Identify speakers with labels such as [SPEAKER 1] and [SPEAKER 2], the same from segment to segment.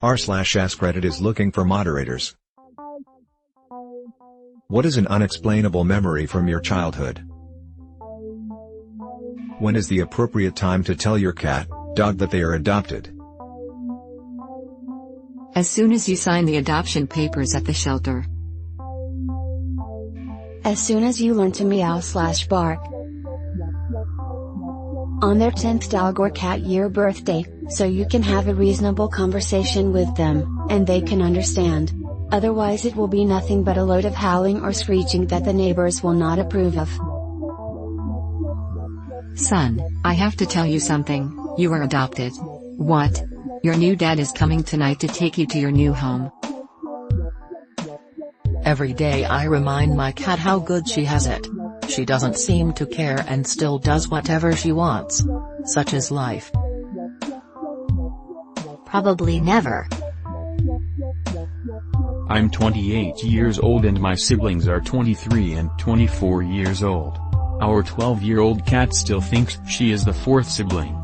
[SPEAKER 1] r/AskReddit is looking for moderators. What is an unexplainable memory from your childhood? When is the appropriate time to tell your cat, dog that they are adopted?
[SPEAKER 2] As soon as you sign the adoption papers at the shelter.
[SPEAKER 3] As soon as you learn to meow/bark. On their 10th dog or cat year birthday, so you can have a reasonable conversation with them, and they can understand. Otherwise it will be nothing but a load of howling or screeching that the neighbors will not approve of.
[SPEAKER 2] Son, I have to tell you something, you are adopted. What? Your new dad is coming tonight to take you to your new home.
[SPEAKER 4] Every day I remind my cat how good she has it. She doesn't seem to care and still does whatever she wants. Such is life.
[SPEAKER 5] Probably never.
[SPEAKER 6] I'm 28 years old and my siblings are 23 and 24 years old. Our 12-year-old cat still thinks she is the fourth sibling.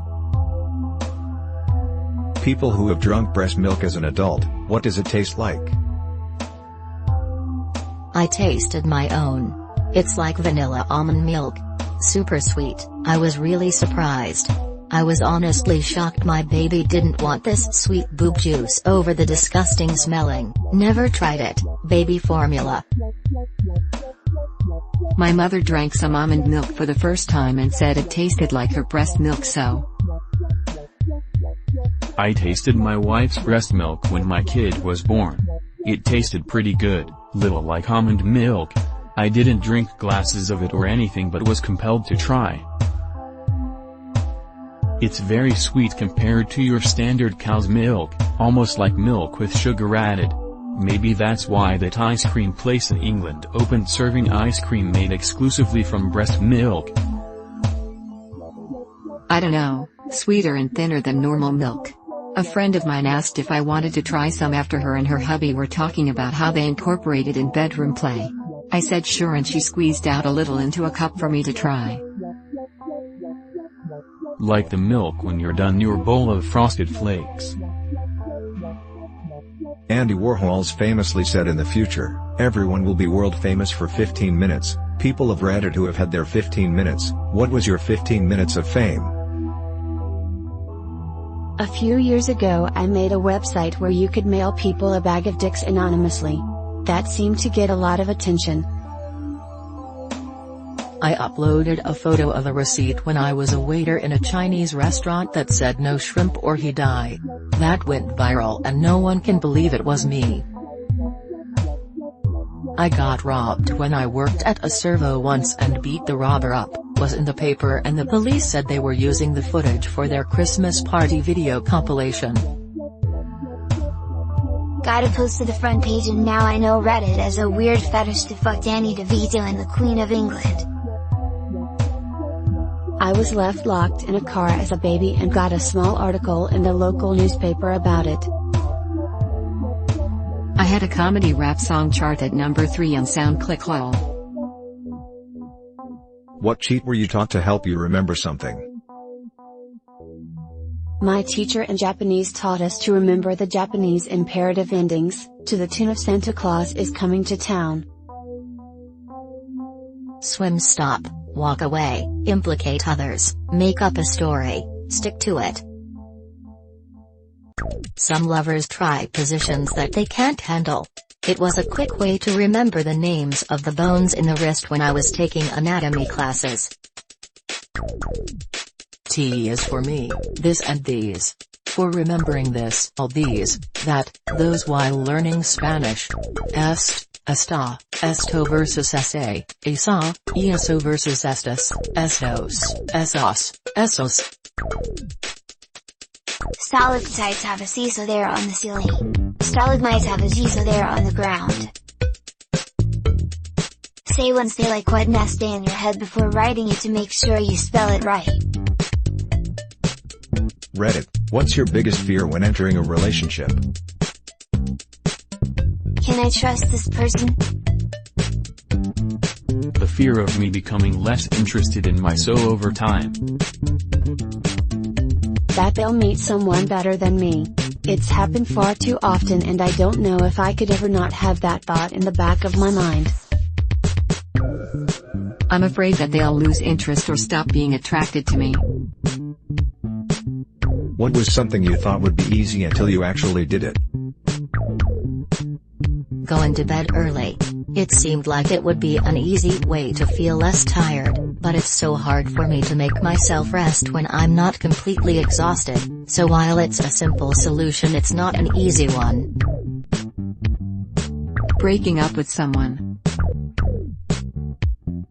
[SPEAKER 1] People who have drunk breast milk as an adult, what does it taste like?
[SPEAKER 5] I tasted my own. It's like vanilla almond milk. Super sweet. I was really surprised. I was honestly shocked my baby didn't want this sweet boob juice over the disgusting smelling. Never tried it, baby formula.
[SPEAKER 2] My mother drank some almond milk for the first time and said it tasted like her breast milk, so.
[SPEAKER 6] I tasted my wife's breast milk when my kid was born. It tasted pretty good, little like almond milk. I didn't drink glasses of it or anything but was compelled to try. It's very sweet compared to your standard cow's milk, almost like milk with sugar added. Maybe that's why that ice cream place in England opened serving ice cream made exclusively from breast milk.
[SPEAKER 2] I don't know, sweeter and thinner than normal milk. A friend of mine asked if I wanted to try some after her and her hubby were talking about how they incorporate it in bedroom play. I said sure and she squeezed out a little into a cup for me to try.
[SPEAKER 6] Like the milk when you're done your bowl of Frosted Flakes.
[SPEAKER 1] Andy Warhol's famously said in the future, everyone will be world famous for 15 minutes. People of Reddit who have had their 15 minutes, what was your 15 minutes of fame?
[SPEAKER 3] A few years ago I made a website where you could mail people a bag of dicks anonymously. That seemed to get a lot of attention.
[SPEAKER 4] I uploaded a photo of a receipt when I was a waiter in a Chinese restaurant that said no shrimp or he die. That went viral and no one can believe it was me. I got robbed when I worked at a servo once and beat the robber up, was in the paper and the police said they were using the footage for their Christmas party video compilation.
[SPEAKER 7] Got a post to the front page and now I know Reddit has a weird fetish to fuck Danny DeVito and the Queen of England.
[SPEAKER 3] I was left locked in a car as a baby and got a small article in the local newspaper about it.
[SPEAKER 2] I had a comedy rap song chart at number 3 on SoundClick.
[SPEAKER 1] What cheat were you taught to help you remember something?
[SPEAKER 3] My teacher in Japanese taught us to remember the Japanese imperative endings, to the tune of Santa Claus is coming to town.
[SPEAKER 5] Swim, stop, walk away, implicate others, make up a story, stick to it. Some lovers try positions that they can't handle. It was a quick way to remember the names of the bones in the wrist when I was taking anatomy classes.
[SPEAKER 4] T is for me, this and these. For remembering this, all these, that, those while learning Spanish. Esta, esto versus ese, esa, eso versus estos, esos.
[SPEAKER 7] Stalactites have a seesaw there on the ceiling. Stalagmites have a seesaw there on the ground. Say one say like what now, stay in your head before writing it to make sure you spell it right.
[SPEAKER 1] Reddit, what's your biggest fear when entering a relationship?
[SPEAKER 7] Can I trust this person?
[SPEAKER 6] The fear of me becoming less interested in my so over time.
[SPEAKER 3] That they'll meet someone better than me. It's happened far too often and I don't know if I could ever not have that thought in the back of my mind.
[SPEAKER 2] I'm afraid that they'll lose interest or stop being attracted to me.
[SPEAKER 1] What was something you thought would be easy until you actually did it?
[SPEAKER 5] Going to bed early. It seemed like it would be an easy way to feel less tired, but it's so hard for me to make myself rest when I'm not completely exhausted, so while it's a simple solution, it's not an easy one.
[SPEAKER 2] Breaking up with someone.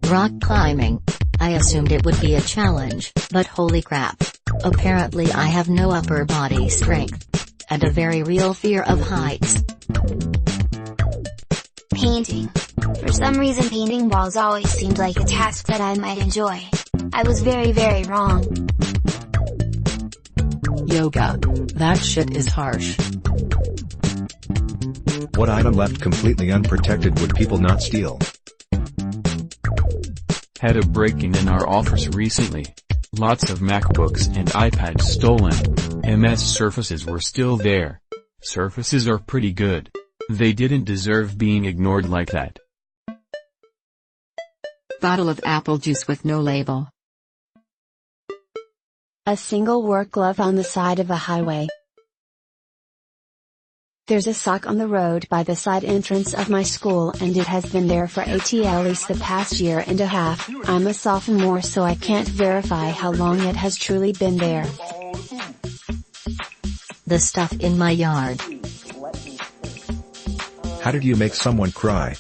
[SPEAKER 5] Rock climbing. I assumed it would be a challenge, but holy crap. Apparently I have no upper body strength. And a very real fear of heights.
[SPEAKER 7] Painting. For some reason painting walls always seemed like a task that I might enjoy. I was very wrong.
[SPEAKER 4] Yoga. That shit is harsh.
[SPEAKER 1] What item left completely unprotected would people not steal?
[SPEAKER 6] Had a break-in in our office recently. Lots of MacBooks and iPads stolen. MS Surfaces were still there. Surfaces are pretty good. They didn't deserve being ignored like that.
[SPEAKER 2] Bottle of apple juice with no label.
[SPEAKER 3] A single work glove on the side of a highway. There's a sock on the road by the side entrance of my school and it has been there for at least the past year and a half. I'm a sophomore so I can't verify how long it has truly been there.
[SPEAKER 5] The stuff in my yard.
[SPEAKER 1] How did you make someone cry?